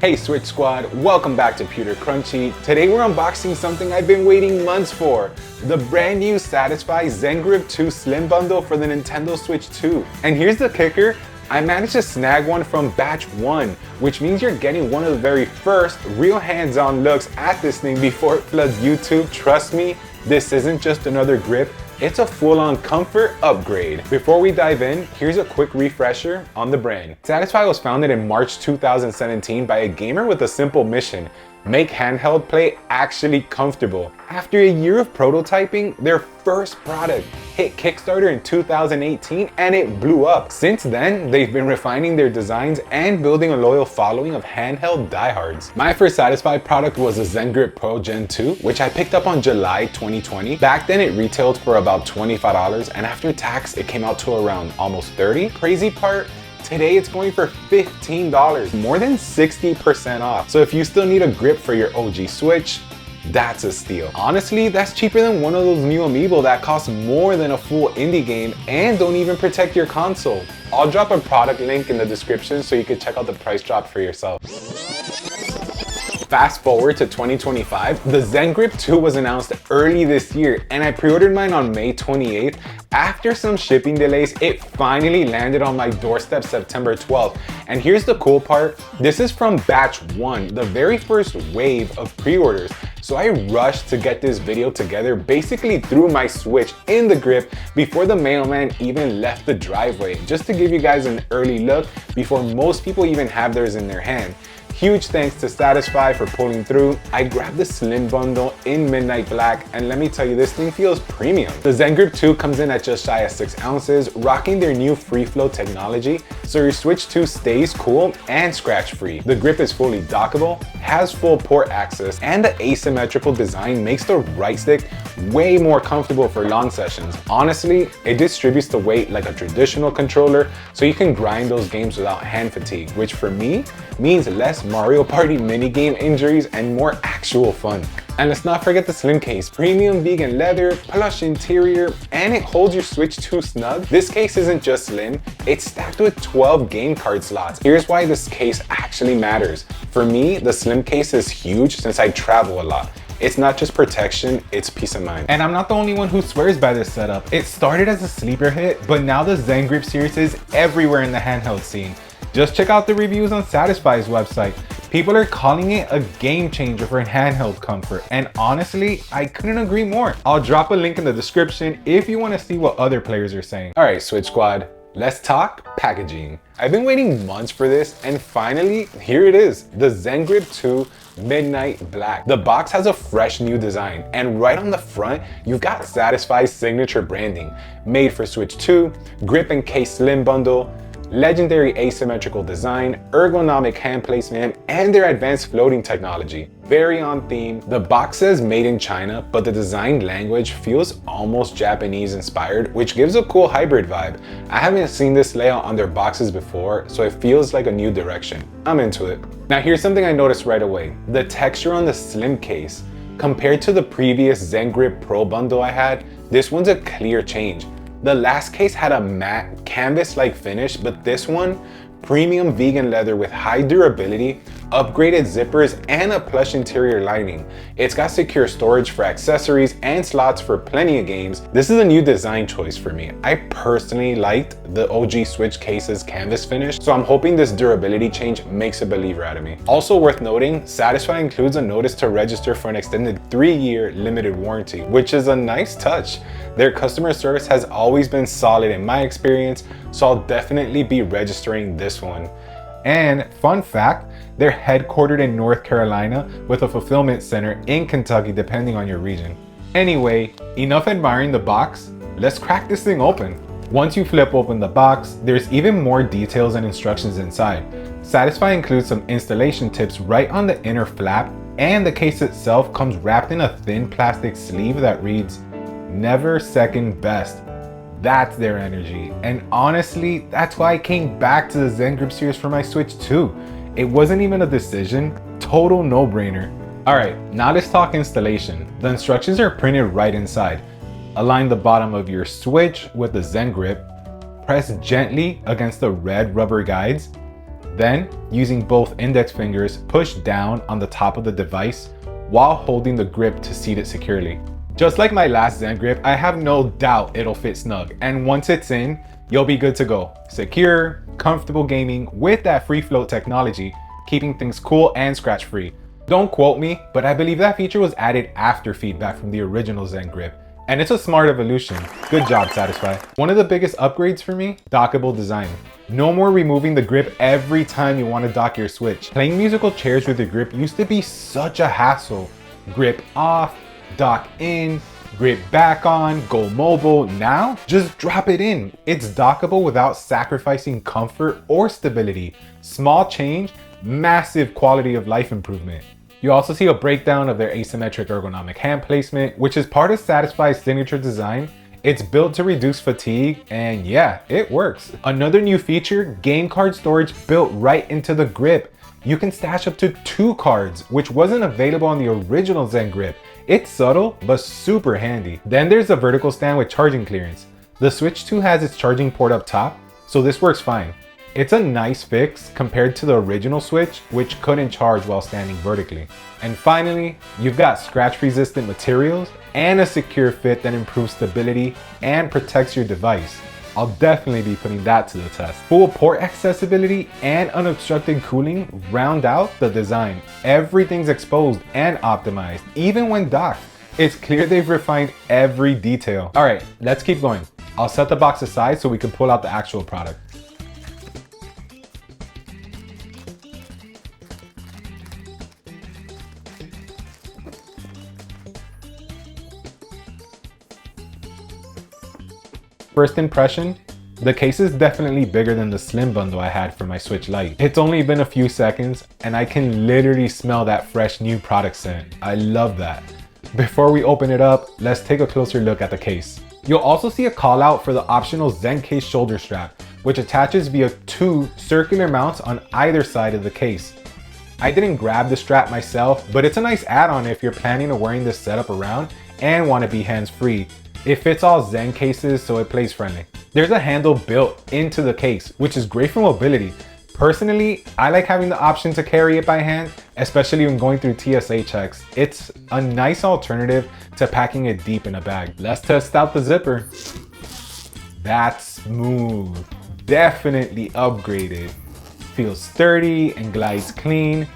Hey Switch Squad, welcome back to Pewter Crunchy. Today we're unboxing something I've been waiting months for. The brand new Satisfye ZenGrip 2 Slim Bundle for the Nintendo Switch 2. And here's the kicker, I managed to snag one from batch 1, which means you're getting one of the very first real hands-on looks at this thing before it floods YouTube. Trust me, this isn't just another grip. It's a full-on comfort upgrade. Before we dive in, here's a quick refresher on the brand. Satisfye was founded in March 2017 by a gamer with a simple mission: make handheld play actually comfortable. After a year of prototyping, their first product hit Kickstarter in 2018 and it blew up. Since then, they've been refining their designs and building a loyal following of handheld diehards. My first Satisfye product was the ZenGrip Pro Gen 2, which I picked up on July 2020. Back then it retailed for about $25 and after tax it came out to around almost $30. Crazy part, today it's going for $15, more than 60% off. So if you still need a grip for your OG Switch, that's a steal. Honestly, that's cheaper than one of those new amiibo that cost more than a full indie game and don't even protect your console. I'll drop a product link in the description so you can check out the price drop for yourself. Fast forward to 2025, the ZenGrip 2 was announced early this year and I pre-ordered mine on May 28th. After some shipping delays, it finally landed on my doorstep September 12th. And here's the cool part, this is from batch 1, the very first wave of pre-orders. So I rushed to get this video together, basically threw my Switch in the grip before the mailman even left the driveway, just to give you guys an early look before most people even have theirs in their hand. Huge thanks to Satisfye for pulling through. I grabbed the Slim Bundle in Midnight Black and let me tell you, this thing feels premium. The ZenGrip 2 comes in at just shy of 6 ounces, rocking their new free flow technology, so your Switch 2 stays cool and scratch free. The grip is fully dockable, has full port access, and the asymmetrical design makes the right stick way more comfortable for long sessions. Honestly, it distributes the weight like a traditional controller, so you can grind those games without hand fatigue, which for me means less Mario Party minigame injuries and more actual fun. And let's not forget the slim case. Premium vegan leather, plush interior, and it holds your Switch 2 snug. This case isn't just slim, it's stacked with 12 game card slots. Here's why this case actually matters. For me, the slim case is huge since I travel a lot. It's not just protection, it's peace of mind. And I'm not the only one who swears by this setup. It started as a sleeper hit, but now the ZenGrip series is everywhere in the handheld scene. Just check out the reviews on Satisfye's website. People are calling it a game changer for handheld comfort, and honestly, I couldn't agree more. I'll drop a link in the description if you want to see what other players are saying. All right, Switch Squad, let's talk packaging. I've been waiting months for this, and finally, here it is, the ZenGrip 2 Midnight Black. The box has a fresh new design, and right on the front, you've got Satisfye's signature branding. Made for Switch 2, grip and case slim bundle, legendary asymmetrical design, ergonomic hand placement, and their advanced floating technology. Very on theme. The box says made in China, but the design language feels almost Japanese inspired, which gives a cool hybrid vibe. I haven't seen this layout on their boxes before, so it feels like a new direction. I'm into it. Now here's something I noticed right away. The texture on the slim case. Compared to the previous ZenGrip Pro bundle I had, this one's a clear change. The last case had a matte, canvas-like finish, but this one, premium vegan leather with high durability, upgraded zippers, and a plush interior lining. It's got secure storage for accessories and slots for plenty of games. This is a new design choice for me. I personally liked the OG Switch case's canvas finish, so I'm hoping this durability change makes a believer out of me. Also worth noting, Satisfye includes a notice to register for an extended 3-year limited warranty, which is a nice touch. Their customer service has always been solid in my experience, so I'll definitely be registering this one. And fun fact, they're headquartered in North Carolina with a fulfillment center in Kentucky depending on your region. Anyway, enough admiring the box, let's crack this thing open. Once you flip open the box, there's even more details and instructions inside. Satisfye includes some installation tips right on the inner flap, and the case itself comes wrapped in a thin plastic sleeve that reads, "Never second best." That's their energy, and honestly, that's why I came back to the ZenGrip series for my Switch 2. It wasn't even a decision, total no-brainer. Alright, now let's talk installation. The instructions are printed right inside. Align the bottom of your Switch with the ZenGrip, press gently against the red rubber guides, Then, using both index fingers, push down on the top of the device while holding the grip to seat it securely. Just like my last ZenGrip, I have no doubt it'll fit snug, and once it's in, you'll be good to go. Secure, comfortable gaming with that free float technology, keeping things cool and scratch free. Don't quote me, but I believe that feature was added after feedback from the original ZenGrip, and it's a smart evolution. Good job, Satisfye. One of the biggest upgrades for me, dockable design. No more removing the grip every time you want to dock your Switch. Playing musical chairs with your grip used to be such a hassle. Grip off, dock in, grip back on, go mobile. Now, just drop it in. It's dockable without sacrificing comfort or stability. Small change, massive quality of life improvement. You also see a breakdown of their asymmetric ergonomic hand placement, which is part of Satisfye's signature design. It's built to reduce fatigue, and yeah, it works. Another new feature, game card storage built right into the grip. You can stash up to 2 cards, which wasn't available on the original ZenGrip. It's subtle, but super handy. Then there's the vertical stand with charging clearance. The Switch 2 has its charging port up top, so this works fine. It's a nice fix compared to the original Switch, which couldn't charge while standing vertically. And finally, you've got scratch-resistant materials and a secure fit that improves stability and protects your device. I'll definitely be putting that to the test. Full port accessibility and unobstructed cooling round out the design. Everything's exposed and optimized, even when docked. It's clear they've refined every detail. All right, let's keep going. I'll set the box aside so we can pull out the actual product. First impression, the case is definitely bigger than the slim bundle I had for my Switch Lite. It's only been a few seconds and I can literally smell that fresh new product scent. I love that. Before we open it up, let's take a closer look at the case. You'll also see a call out for the optional Zen Case shoulder strap, which attaches via 2 circular mounts on either side of the case. I didn't grab the strap myself, but it's a nice add-on if you're planning on wearing this setup around and want to be hands-free. It fits all Zen cases, so it plays friendly. There's a handle built into the case, which is great for mobility. Personally, I like having the option to carry it by hand, especially when going through TSA checks. It's a nice alternative to packing it deep in a bag. Let's test out the zipper. That's smooth, definitely upgraded. Feels sturdy and glides clean.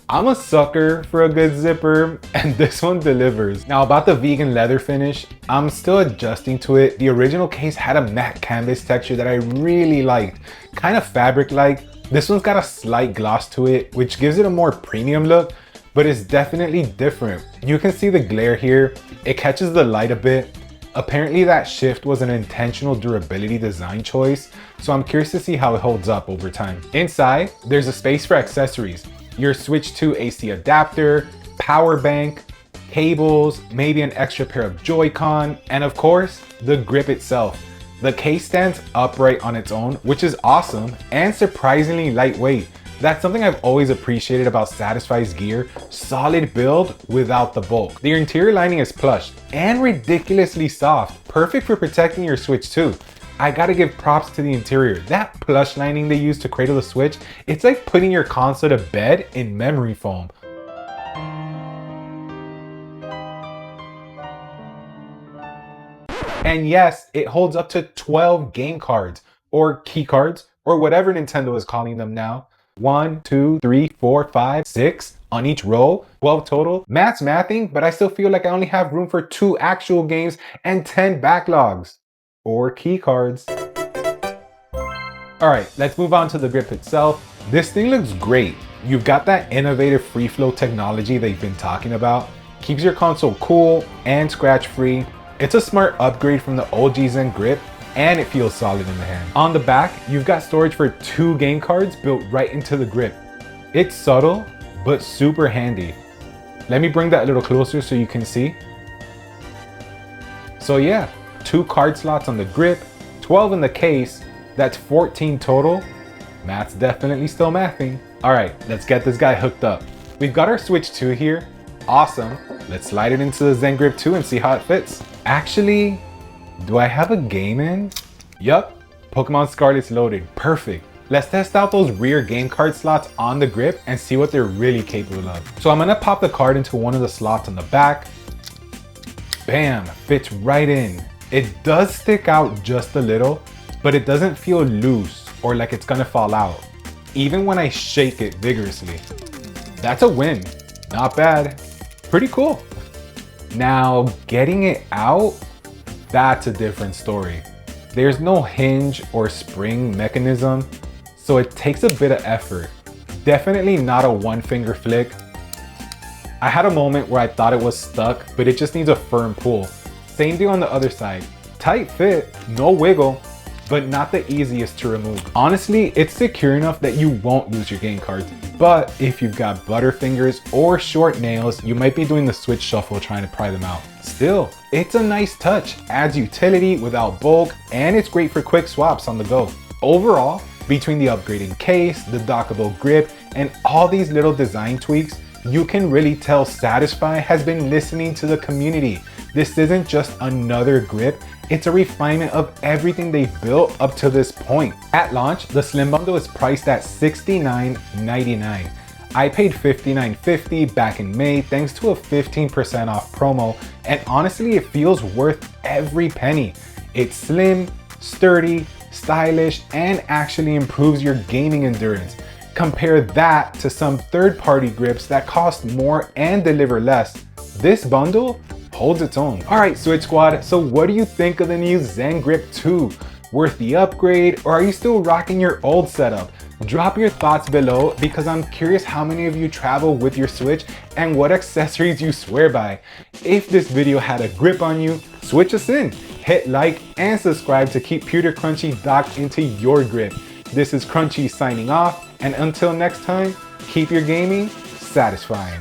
I'm a sucker for a good zipper, and this one delivers. Now about the vegan leather finish, I'm still adjusting to it. The original case had a matte canvas texture that I really liked, kind of fabric-like. This one's got a slight gloss to it, which gives it a more premium look, but it's definitely different. You can see the glare here. It catches the light a bit. Apparently that shift was an intentional durability design choice, so I'm curious to see how it holds up over time. Inside, there's a space for accessories. Your Switch 2 AC adapter, power bank, cables, maybe an extra pair of Joy-Con, and of course, the grip itself. The case stands upright on its own, which is awesome and surprisingly lightweight. That's something I've always appreciated about Satisfye's gear, solid build without the bulk. The interior lining is plush and ridiculously soft, perfect for protecting your Switch 2. I gotta give props to the interior. That plush lining they use to cradle the Switch, it's like putting your console to bed in memory foam. And yes, it holds up to 12 game cards, or key cards, or whatever Nintendo is calling them now. 1, 2, 3, 4, 5, 6 on each row, 12 total. Math's mathing, but I still feel like I only have room for 2 actual games and 10 backlogs. Or key cards. All right, let's move on to the grip itself. This thing looks great. You've got that innovative free flow technology they've been talking about. Keeps your console cool and scratch free. It's a smart upgrade from the OG ZenGrip, and it feels solid in the hand. On the back, you've got storage for 2 game cards built right into the grip. It's subtle, but super handy. Let me bring that a little closer so you can see. So yeah, 2 card slots on the grip, 12 in the case, that's 14 total. Math's definitely still mathing. All right, let's get this guy hooked up. We've got our Switch 2 here. Awesome. Let's slide it into the ZenGrip 2 and see how it fits. Actually, do I have a game in? Yup, Pokemon Scarlet's loaded. Perfect. let's test out those rear game card slots on the grip and see what they're really capable of. So I'm gonna pop the card into one of the slots on the back. Bam, fits right in. It does stick out just a little, but it doesn't feel loose or like it's gonna fall out, even when I shake it vigorously. That's a win. Not bad. Pretty cool. Now, getting it out, that's a different story. There's no hinge or spring mechanism, so it takes a bit of effort. Definitely not a one finger flick. I had a moment where I thought it was stuck, but it just needs a firm pull. Same deal on the other side. Tight fit, no wiggle, but not the easiest to remove. Honestly, it's secure enough that you won't lose your game cards. But if you've got butterfingers or short nails, you might be doing the switch shuffle trying to pry them out. Still, it's a nice touch, adds utility without bulk, and it's great for quick swaps on the go. Overall, between the upgraded case, the dockable grip, and all these little design tweaks, you can really tell Satisfye has been listening to the community. This isn't just another grip, it's a refinement of everything they've built up to this point. At launch, the Slim Bundle is priced at $69.99. I paid $59.50 back in May thanks to a 15% off promo, and honestly, it feels worth every penny. It's slim, sturdy, stylish, and actually improves your gaming endurance. Compare that to some third-party grips that cost more and deliver less. This bundle holds its own. All right, Switch Squad, so what do you think of the new ZenGrip 2? Worth the upgrade, or are you still rocking your old setup? Drop your thoughts below because I'm curious how many of you travel with your Switch and what accessories you swear by. If this video had a grip on you, switch us in. Hit like and subscribe to keep Pewter Crunchy docked into your grip. This is Crunchy signing off, and until next time, keep your gaming satisfying.